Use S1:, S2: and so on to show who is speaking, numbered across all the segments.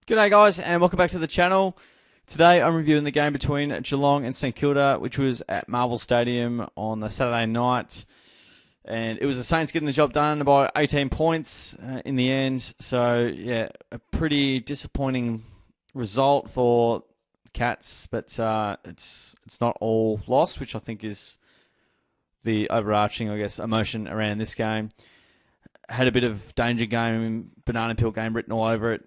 S1: G'day guys, and welcome back to the channel. Today I'm reviewing the game between Geelong and St Kilda, which was at Marvel Stadium on the Saturday night. And it was the Saints getting the job done by 18 points in the end. So yeah, a pretty disappointing result for Cats, but it's not all lost, which I think is the overarching, emotion around this game. Had a bit of danger game, banana peel game written all over it.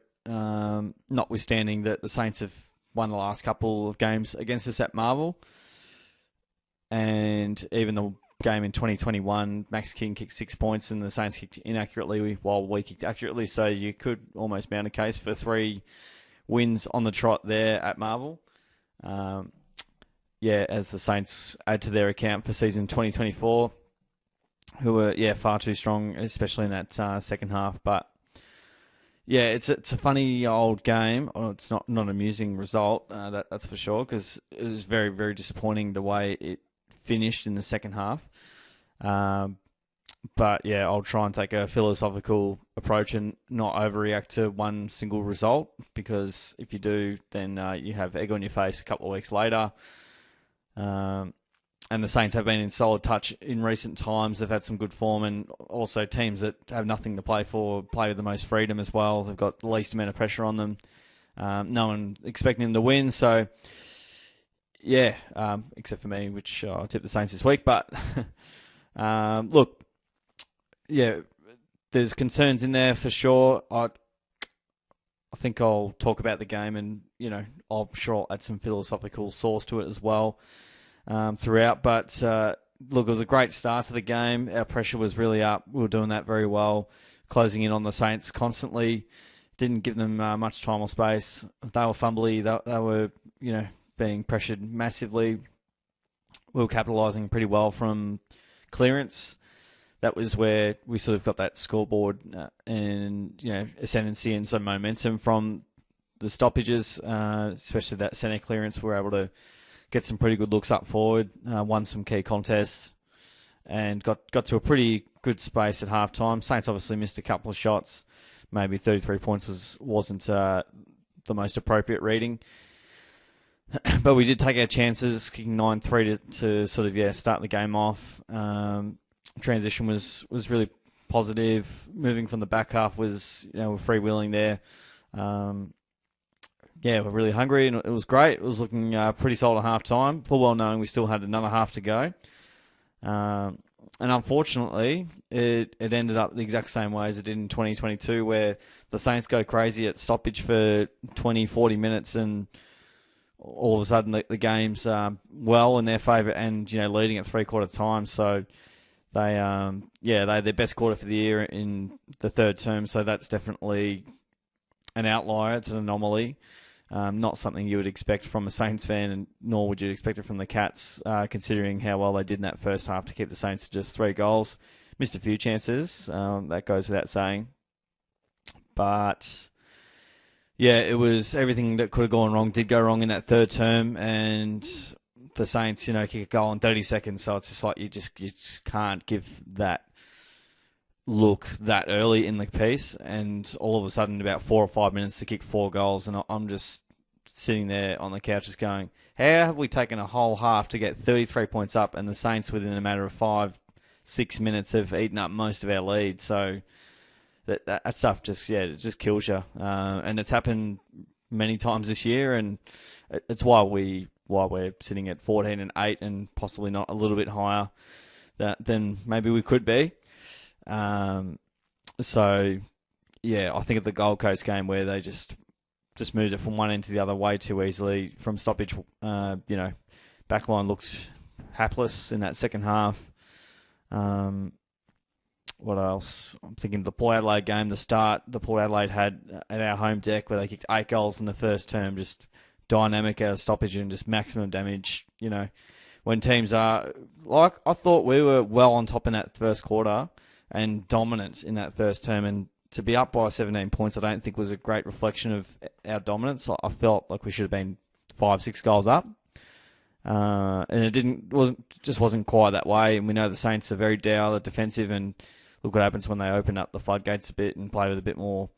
S1: Notwithstanding that the Saints have won the last couple of games against us at Marvel. And even the game in 2021, Max King kicked 6 points and the Saints kicked inaccurately while we kicked accurately. So you could almost mount a case for 3 wins on the trot there at Marvel. As the Saints add to their account for season 2024, who were far too strong, especially in that second half. But yeah, it's a funny old game. It's not an amusing result, that's for sure, because it was very, very disappointing the way it finished in the second half. But yeah, I'll try and take a philosophical approach and not overreact to one single result, because if you do, then you have egg on your face a couple of weeks later. And the Saints have been in solid touch in recent times. They've had some good form, and also teams that have nothing to play for play with the most freedom as well. They've got the least amount of pressure on them. No one expecting them to win. So, yeah, except for me, which I tipped the Saints this week. But, look, yeah, there's concerns in there for sure. I think I'll talk about the game and, I'm sure I'll add some philosophical sauce to it as well. Throughout, but look, it was a great start to the game. Our pressure was really up. We were doing that very well, closing in on the Saints constantly. Didn't give them much time or space. They were fumbly. They were, being pressured massively. We were capitalising pretty well from clearance. That was where we sort of got that scoreboard and ascendancy and some momentum from the stoppages, especially that centre clearance. We were able to get some pretty good looks up forward, won some key contests, and got to a pretty good space at half-time. Saints obviously missed a couple of shots. Maybe 33 points wasn't the most appropriate reading. But we did take our chances, kicking 9-3 to sort of, start the game off. Transition was really positive. Moving from the back half was, we're freewheeling there. We're really hungry, and it was great. It was looking pretty solid at half-time, full well knowing we still had another half to go. And unfortunately, it ended up the exact same way as it did in 2022, where the Saints go crazy at stoppage for 20, 40 minutes, and all of a sudden the game's well in their favour and, leading at three-quarter time. So they had their best quarter for the year in the third term, so that's definitely an outlier. It's an anomaly. Not something you would expect from a Saints fan, and nor would you expect it from the Cats, considering how well they did in that first half to keep the Saints to just 3 goals. Missed a few chances, that goes without saying. But, yeah, it was everything that could have gone wrong did go wrong in that third term, and the Saints, kick a goal in 30 seconds, so it's just like you just can't give that look that early in the piece, and all of a sudden about 4 or 5 minutes to kick 4 goals, and I'm just sitting there on the couch just going, how have we taken a whole half to get 33 points up, and the Saints within a matter of 5-6 minutes have eaten up most of our lead? So that stuff just it just kills you, and it's happened many times this year, and it's why we're sitting at 14-8 and possibly not a little bit higher than maybe we could be. I think of the Gold Coast game where they just moved it from one end to the other way too easily from stoppage. Backline looked hapless in that second half. What else? I'm thinking the Port Adelaide game, the start the Port Adelaide had at our home deck where they kicked 8 goals in the first term, just dynamic out of stoppage and just maximum damage. When teams are like, I thought we were well on top in that first quarter and dominant in that first term, and to be up by 17 points I don't think was a great reflection of our dominance. I felt like we should have been 5-6 goals up, and it wasn't quite that way. And we know the Saints are very dour, they're defensive, and look what happens when they open up the floodgates a bit and play with a bit more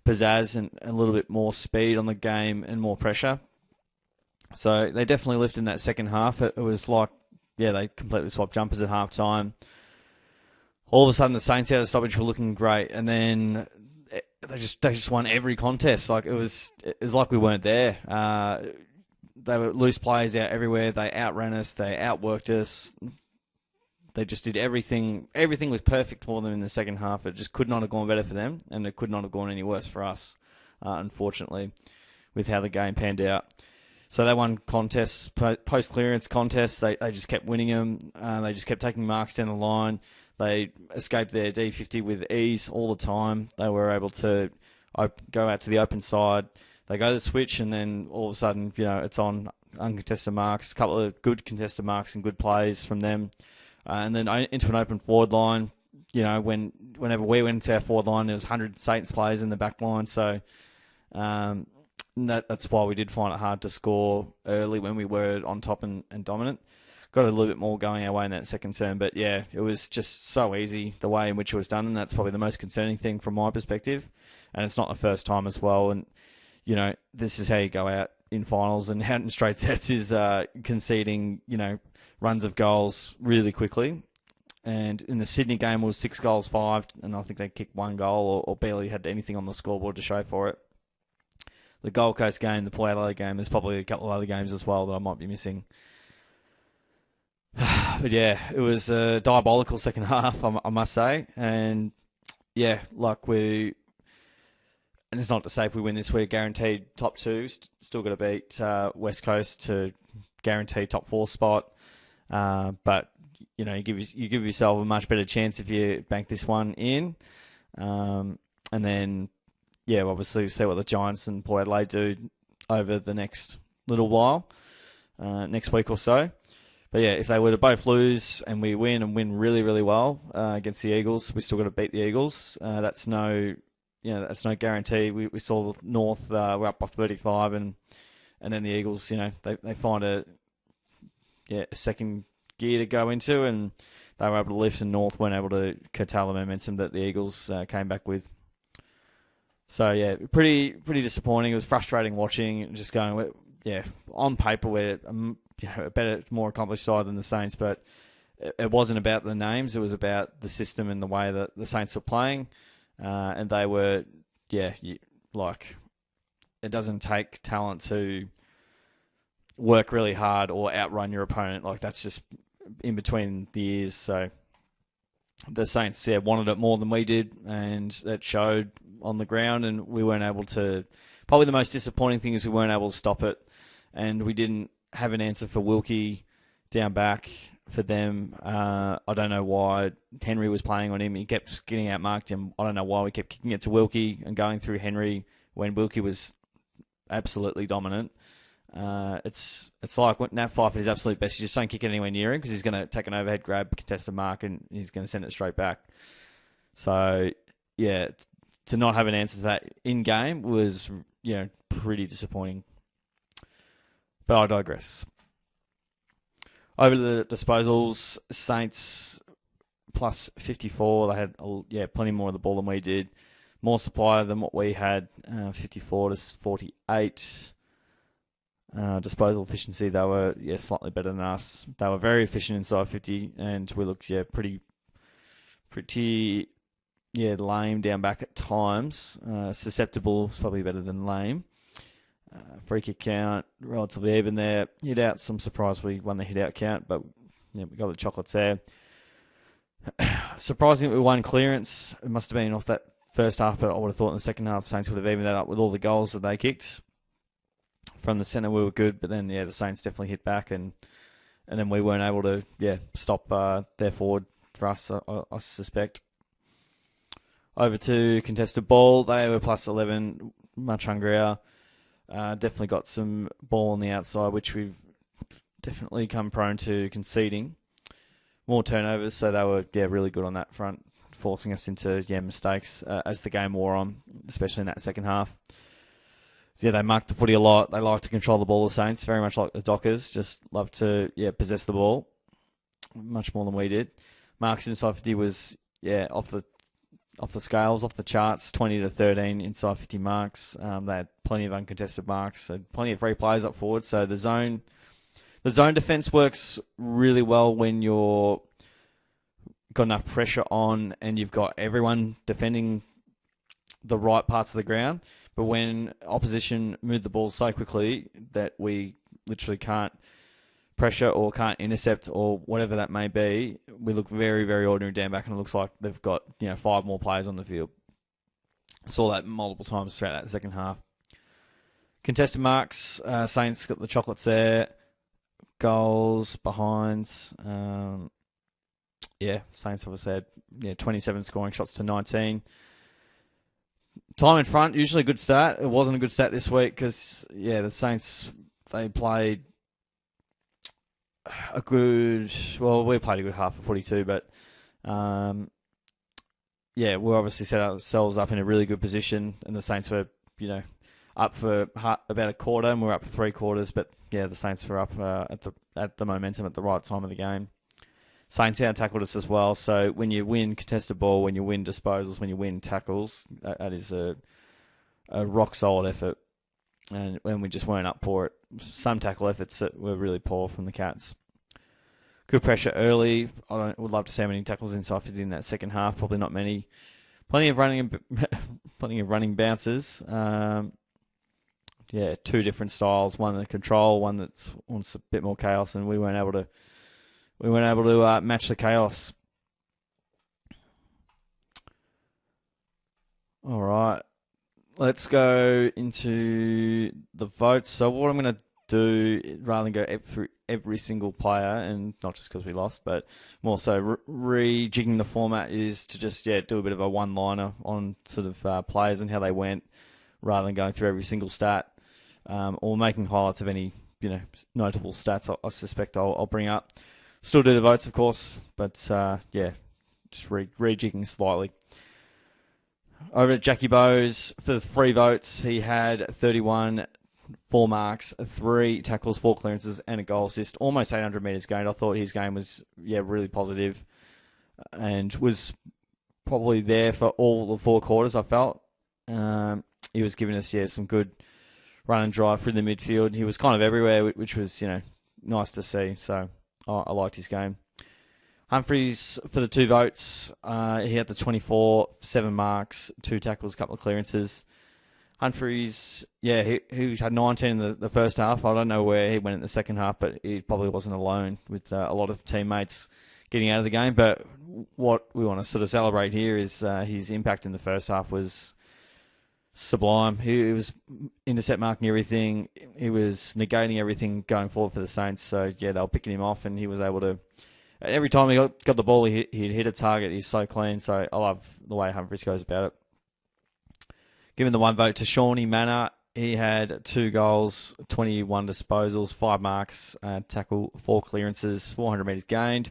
S1: pizzazz and a little bit more speed on the game and more pressure. So they definitely lifted in that second half. It was like, they completely swapped jumpers at half time. All of a sudden, the Saints out of stoppage were looking great, and then they just won every contest. Like it was like we weren't there. They were loose players out everywhere. They outran us. They outworked us. They just did everything. Everything was perfect for them in the second half. It just could not have gone better for them, and it could not have gone any worse for us, unfortunately, with how the game panned out. So they won contests, post-clearance contests. They just kept winning them. They just kept taking marks down the line. They escaped their D50 with ease all the time. They were able to go out to the open side. They go to the switch, and then all of a sudden, it's on uncontested marks, a couple of good contested marks and good plays from them. And then into an open forward line. Whenever we went into our forward line, there was 100 Saints players in the back line. So that's why we did find it hard to score early when we were on top and dominant. Got a little bit more going our way in that second term. But, it was just so easy the way in which it was done, and that's probably the most concerning thing from my perspective. And it's not the first time as well. And, this is how you go out in finals and out in straight sets is conceding, runs of goals really quickly. And in the Sydney game, it was 6 goals, 5, and I think they kicked 1 goal or barely had anything on the scoreboard to show for it. The Gold Coast game, the Port Adelaide game, there's probably a couple of other games as well that I might be missing. But it was a diabolical second half, I must say. And and it's not to say if we win this, we're guaranteed top 2. Still got to beat West Coast to guarantee top 4 spot. But you give yourself a much better chance if you bank this one in. And then obviously see what the Giants and Port Adelaide do over the next little while, next week or so. But if they were to both lose and we win and win really, really well against the Eagles, we still got to beat the Eagles. That's no guarantee. We saw North were up by 35, and then the Eagles, they find a second gear to go into, and they were able to lift, and North weren't able to curtail the momentum that the Eagles came back with. So pretty disappointing. It was frustrating watching, just going, on paper we're a better, more accomplished side than the Saints, but it wasn't about the names. It was about the system and the way that the Saints were playing. And they were, it doesn't take talent to work really hard or outrun your opponent. Like, that's just in between the ears. So the Saints, wanted it more than we did, and that showed on the ground, and we weren't able to. Probably the most disappointing thing is we weren't able to stop it, and we didn't have an answer for Wilkie down back for them. I don't know why Henry was playing on him. He kept getting outmarked him. I don't know why we kept kicking it to Wilkie and going through Henry when Wilkie was absolutely dominant. It's like when Nat Fife at his absolute best. You just don't kick it anywhere near him because he's going to take an overhead grab, contest a mark, and he's going to send it straight back. So, to not have an answer to that in-game was, pretty disappointing. But I digress. Over to the disposals, Saints plus 54. They had plenty more of the ball than we did. More supply than what we had, 54 to 48. Disposal efficiency, they were slightly better than us. They were very efficient inside 50, and we looked pretty lame down back at times. Susceptible is probably better than lame. Free kick count, relatively even there. Hit out, some surprise we won the hit out count, but we got the chocolates there. Surprisingly, we won clearance. It must have been off that first half, but I would have thought in the second half, Saints would have evened that up with all the goals that they kicked. From the centre, we were good, but then, the Saints definitely hit back, and then we weren't able to, stop their forward for us, I suspect. Over to contested ball, they were plus 11, much hungrier. Definitely got some ball on the outside, which we've definitely come prone to conceding. More turnovers, so they were really good on that front, forcing us into mistakes as the game wore on, especially in that second half. So they marked the footy a lot. They like to control the ball, the Saints, very much like the Dockers. Just love to possess the ball, much more than we did. Marks inside 50 was off the off the scales, off the charts, 20 to 13 inside 50 marks. They had plenty of uncontested marks, so plenty of free players up forward. So the zone defense works really well when you're got enough pressure on and you've got everyone defending the right parts of the ground. But when opposition move the ball so quickly that we literally can't pressure or can't intercept or whatever that may be, we look very, very ordinary down back, and it looks like they've got 5 more players on the field. Saw that multiple times throughout that second half. Contested marks, Saints got the chocolates there. Goals, behinds. Saints obviously had 27 scoring shots to 19. Time in front, usually a good stat. It wasn't a good stat this week because, the Saints, they played we played a good half of 42, but we obviously set ourselves up in a really good position, and the Saints were, up for about a quarter, and we're up for 3 quarters, but the Saints were up at the momentum at the right time of the game. Saints out-tackled us as well, so when you win contested ball, when you win disposals, when you win tackles, that is a rock-solid effort, and when we just weren't up for it. Some tackle efforts that were really poor from the Cats. Good pressure early. Would love to see how many tackles inside 50 in that second half. Probably not many. Plenty of running bounces. 2 different styles. One that control, one that wants a bit more chaos, and we weren't able to match the chaos. All right. Let's go into the votes. So what I'm going to do, rather than go through every single player, and not just because we lost, but more so rejigging the format, is to just do a bit of a one-liner on sort of players and how they went, rather than going through every single stat, or making highlights of any notable stats. I suspect I'll bring up. Still do the votes, of course, but just rejigging slightly. Over at Jackie Bowes, for the 3 votes, he had 31, 4 marks, 3 tackles, 4 clearances, and a goal assist. Almost 800 metres gained. I thought his game was really positive, and was probably there for all the 4 quarters, I felt. He was giving us some good run and drive through the midfield. He was kind of everywhere, which was nice to see. So I liked his game. Humphries, for the 2 votes, he had the 24, 7 marks, 2 tackles, a couple of clearances. Humphries, he had 19 in the first half. I don't know where he went in the second half, but he probably wasn't alone with a lot of teammates getting out of the game. But what we want to sort of celebrate here is his impact in the first half was sublime. He was intercept marking everything. He was negating everything going forward for the Saints. So, they were picking him off, and he was able to... Every time he got the ball, he'd hit a target. He's so clean. So I love the way Humphries goes about it. Given the 1 vote to Shawnee Manor, he had 2 goals, 21 disposals, 5 marks, tackle, 4 clearances, 400 metres gained.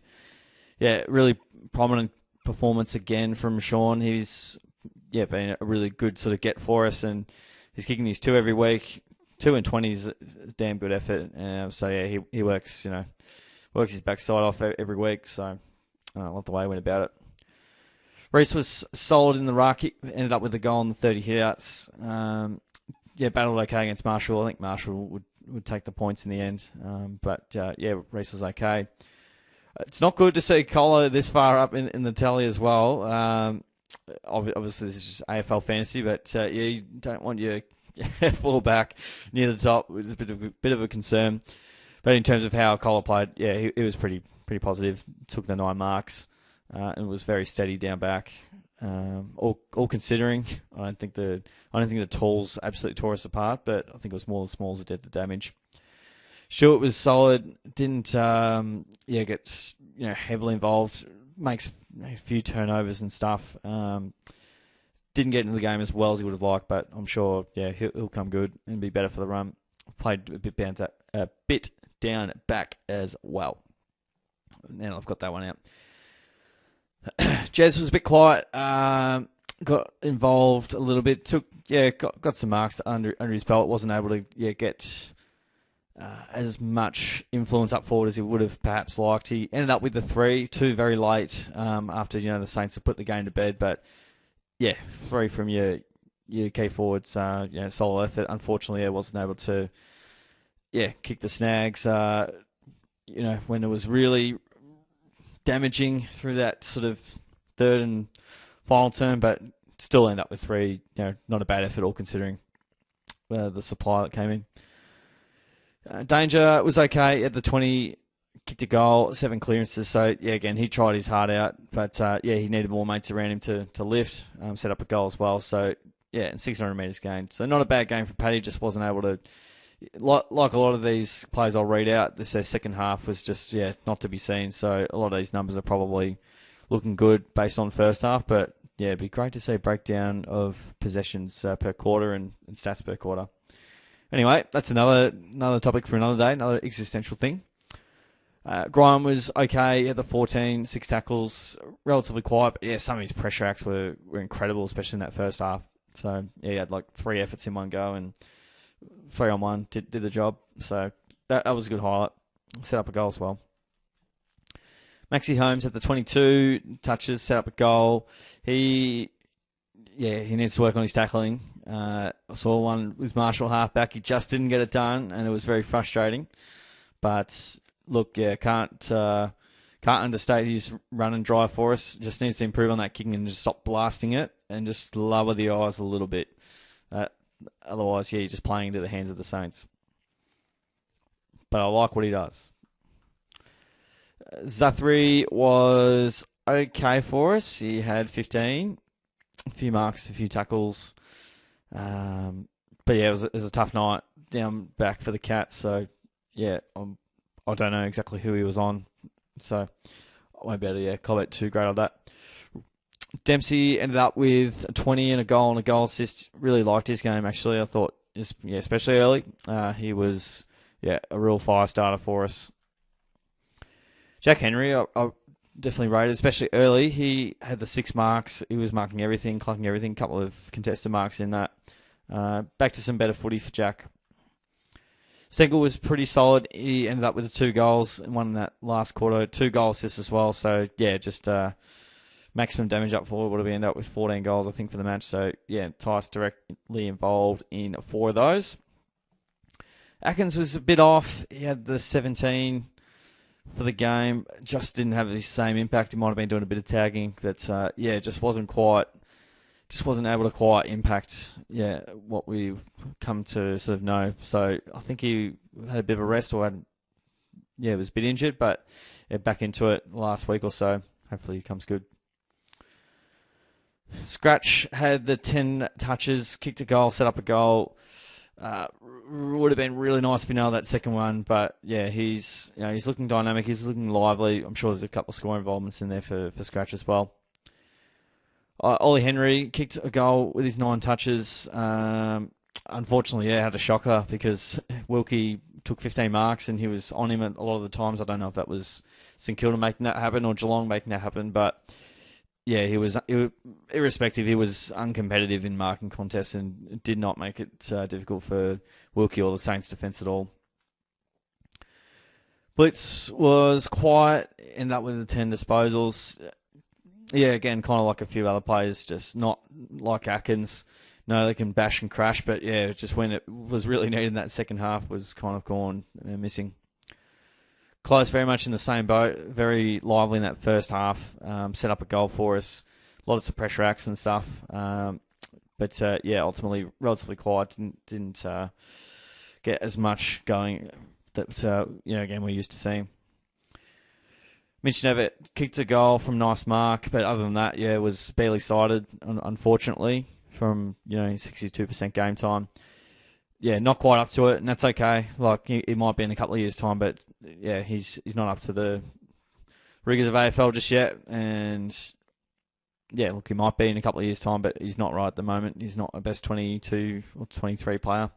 S1: Really prominent performance again from Sean. He's been a really good sort of get for us, and he's kicking his 2 every week. 2 and 20 is a damn good effort. He works, works his backside off every week, so I love the way he went about it. Reece was solid in the ruck. He ended up with a goal on the 30 hitouts. Battled okay against Marshall. I think Marshall would take the points in the end. Reece was okay. It's not good to see Collar this far up in the tally as well. Obviously, this is just AFL fantasy, but you don't want your fullback near the top. It's a bit of a concern. But in terms of how Collar played, he was pretty positive. Took the 9 marks and was very steady down back. All considering, I don't think the talls absolutely tore us apart, but I think it was more the smalls that did the damage. Stewart was solid. Didn't get heavily involved. Makes a few turnovers and stuff. Didn't get into the game as well as he would have liked, but I'm sure he'll come good and be better for the run. Played a bit down back as well. Now I've got that one out. Jez was a bit quiet. Got involved a little bit. Got some marks under his belt. Wasn't able to get as much influence up forward as he would have perhaps liked. He ended up with the 2 very late after the Saints had put the game to bed. But yeah, three from your key forwards, solo effort. Unfortunately, I wasn't able to, kick the snags, when it was really damaging through that sort of third and final term, but still end up with three, not a bad effort all considering the supply that came in. Danger was okay at the 20, kicked a goal, 7 clearances. So, again, he tried his heart out, but, he needed more mates around him to lift, set up a goal as well. So, and 600 metres gained. So, not a bad game for Paddy, just wasn't able to, like a lot of these players I'll read out, their second half was just, not to be seen. So, a lot of these numbers are probably looking good based on first half, but, it'd be great to see a breakdown of possessions per quarter and stats per quarter. Anyway, that's another topic for another day, another existential thing. Grime was okay at the 14, 6 tackles, relatively quiet, but some of his pressure acts were incredible, especially in that first half. So, he had like 3 efforts in one go and 3-on-1, did the job. So, that was a good highlight. Set up a goal as well. Maxi Holmes at the 22 touches, set up a goal. He needs to work on his tackling. I saw one with Marshall halfback. He just didn't get it done, and it was very frustrating. But look, can't understate his run and drive for us. Just needs to improve on that kicking and just stop blasting it and just lower the eyes a little bit. Otherwise, you're just playing into the hands of the Saints. But I like what he does. Zathri was okay for us. He had 15, a few marks, a few tackles. But it was a tough night down back for the Cats. So, I don't know exactly who he was on. So, I won't be able to comment too great on that. Dempsey ended up with a 20 and a goal and a goal assist. Really liked his game, actually. I thought, especially early, he was a real fire starter for us. Jack Henry, I definitely rated, especially early. He had the 6 marks. He was marking everything, clucking everything. A couple of contested marks in that. Back to some better footy for Jack. Sengel was pretty solid. He ended up with the 2 goals and one in that last quarter. 2 goal assists as well. So, just maximum damage up forward. What did we end up with? 14 goals, I think, for the match. So, Tice directly involved in 4 of those. Atkins was a bit off. He had the 17 for the game. Just didn't have the same impact. He might have been doing a bit of tagging, but just wasn't able to quite impact what we've come to sort of know. So I think he had a bit of a rest or was a bit injured, but back into it last week or so. Hopefully he comes good. Scratch had the 10 touches, kicked a goal, set up a goal. Would have been really nice if he nailed that second one, but he's looking dynamic, he's looking lively. I'm sure there's a couple of score involvements in there for Scratch as well. Ollie Henry kicked a goal with his 9 touches. Unfortunately, had a shocker because Wilkie took 15 marks and he was on him a lot of the times. I don't know if that was St Kilda making that happen or Geelong making that happen, but he was irrespective. He was uncompetitive in marking contests and did not make it difficult for Wilkie or the Saints defence at all. Blitz was quiet, ended up with the 10 disposals. Again, kind of like a few other players, just not like Atkins. No, they can bash and crash, but just when it was really needed in that second half was kind of gone missing. Close, very much in the same boat. Very lively in that first half. Set up a goal for us. Lots of pressure acts and stuff. But ultimately relatively quiet. Didn't get as much going that again we're used to seeing. Mitch Nevitt kicked a goal from nice mark, but other than that, was barely sighted, unfortunately, from 62% game time. Not quite up to it, and that's okay. Like, it might be in a couple of years' time, but he's not up to the rigours of AFL just yet. And look, he might be in a couple of years' time, but he's not right at the moment. He's not a best 22 or 23 player.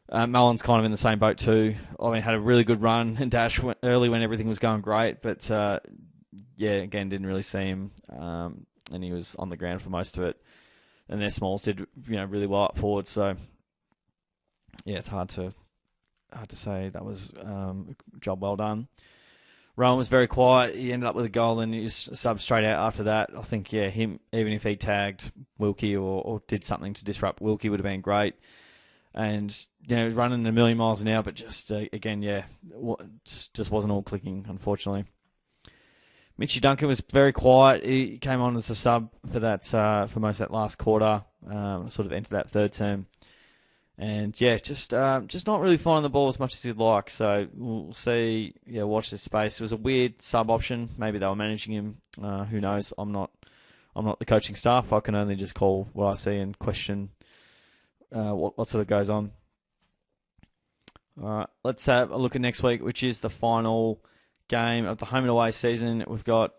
S1: Mullen's kind of in the same boat too. I mean, had a really good run and dash early when everything was going great, but again, didn't really see him, and he was on the ground for most of it. And their Smalls did really well up forward, so it's hard to say that was a job well done. Rowan was very quiet. He ended up with a goal and he was subbed straight out after that. I think, yeah, him, even if he tagged Wilkie or did something to disrupt Wilkie, would have been great. And, you know, he was running a million miles an hour, but just, again, yeah, just wasn't all clicking, unfortunately. Mitchy Duncan was very quiet. He came on as a sub for that for most of that last quarter, sort of entered that third term. And, yeah, just not really finding the ball as much as you'd like. So we'll see, yeah, watch this space. It was a weird sub option. Maybe they were managing him. Who knows? I'm not the coaching staff. I can only just call what I see and question what sort of goes on. All right, let's have a look at next week, which is the final game of the home and away season. We've got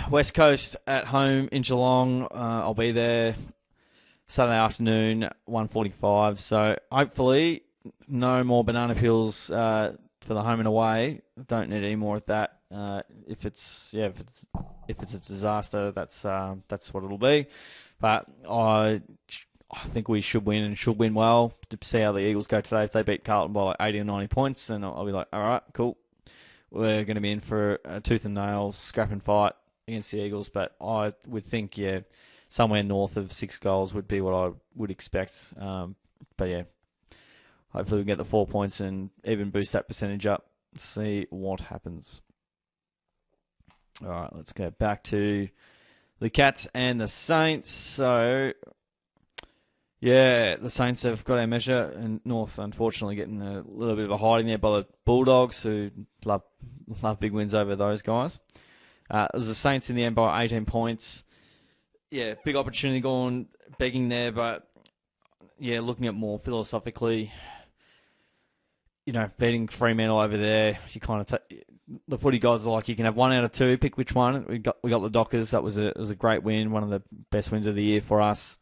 S1: West Coast at home in Geelong. I'll be there Saturday afternoon, 1:45. So hopefully no more banana peels for the home and away. Don't need any more of that. If it's a disaster, that's what it'll be. But I think we should win and should win well. To see how the Eagles go today. If they beat Carlton by like 80 or 90 points, then I'll be like, all right, cool. We're going to be in for a tooth and nail scrap and fight against the Eagles. But I would think, yeah, somewhere north of 6 goals would be what I would expect. But yeah, hopefully we can get the 4 points and even boost that percentage up. See what happens. All right, let's go back to the Cats and the Saints. So, yeah, the Saints have got our measure, and North, unfortunately, getting a little bit of a hiding there by the Bulldogs, who love big wins over those guys. It was the Saints in the end by 18 points. Yeah, big opportunity going, begging there, but yeah, looking at more philosophically, you know, beating Fremantle over there, you kind of the footy guys are like, you can have 1 out of 2, pick which one. We got the Dockers. It was a great win, one of the best wins of the year for us.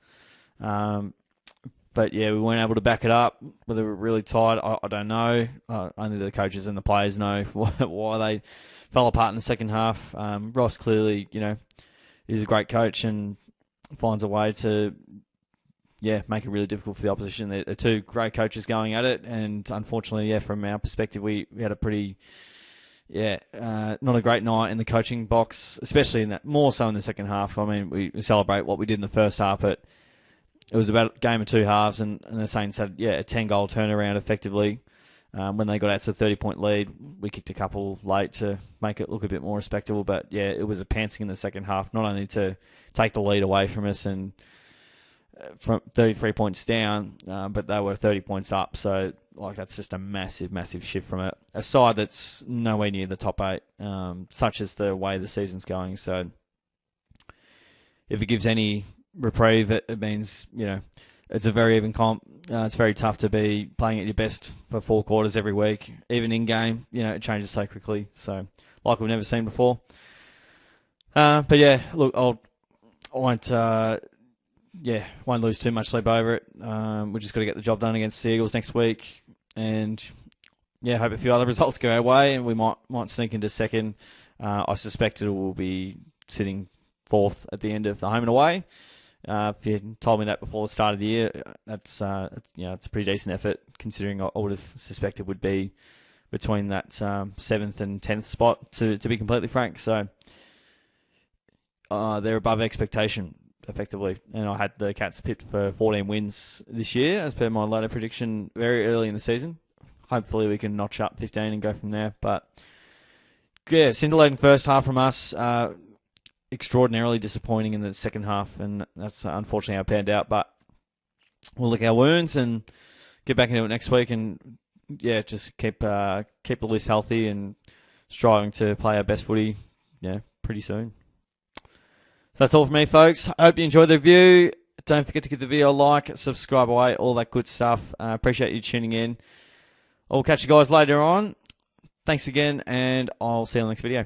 S1: But yeah, we weren't able to back it up. Whether we're really tired, I don't know. Only the coaches and the players know why they fell apart in the second half. Ross clearly, you know, is a great coach and finds a way to, yeah, make it really difficult for the opposition. They're two great coaches going at it, and unfortunately, yeah, from our perspective, we had a pretty, not a great night in the coaching box, especially in that, more so in the second half. I mean, we celebrate what we did in the first half, but it was about a game of 2 halves, and the Saints had, a 10-goal turnaround effectively. When they got out to a 30-point lead, we kicked a couple late to make it look a bit more respectable. But, yeah, it was a pantsing in the second half, not only to take the lead away from us and from 33 points down, but they were 30 points up. So, like, that's just a massive, massive shift from a side that's nowhere near the top 8, such as the way the season's going. So, if it gives any reprieve, it means, you know, it's a very even comp. It's very tough to be playing at your best for 4 quarters every week. Even in game, you know, it changes so quickly. So, like we've never seen before. But yeah, look, I won't lose too much sleep over it. We just got to get the job done against the Eagles next week, and yeah, hope a few other results go our way, and we might sneak into second. I suspect it will be sitting 4th at the end of the home and away. If you told me that before the start of the year, it's a pretty decent effort, considering I would have suspected would be between that 7th and 10th spot, to be completely frank. So they're above expectation, effectively. And I had the Cats pipped for 14 wins this year, as per my later prediction very early in the season. Hopefully we can notch up 15 and go from there. But yeah, scintillating first half from us. Extraordinarily disappointing in the second half, and that's unfortunately how it panned out. But we'll lick our wounds and get back into it next week, and yeah, just keep the list healthy and striving to play our best footy, pretty soon. So that's all from me, folks. I hope you enjoyed the review. Don't forget to give the video a like, subscribe away, all that good stuff. Appreciate you tuning in. I'll catch you guys later on. Thanks again, and I'll see you in the next video.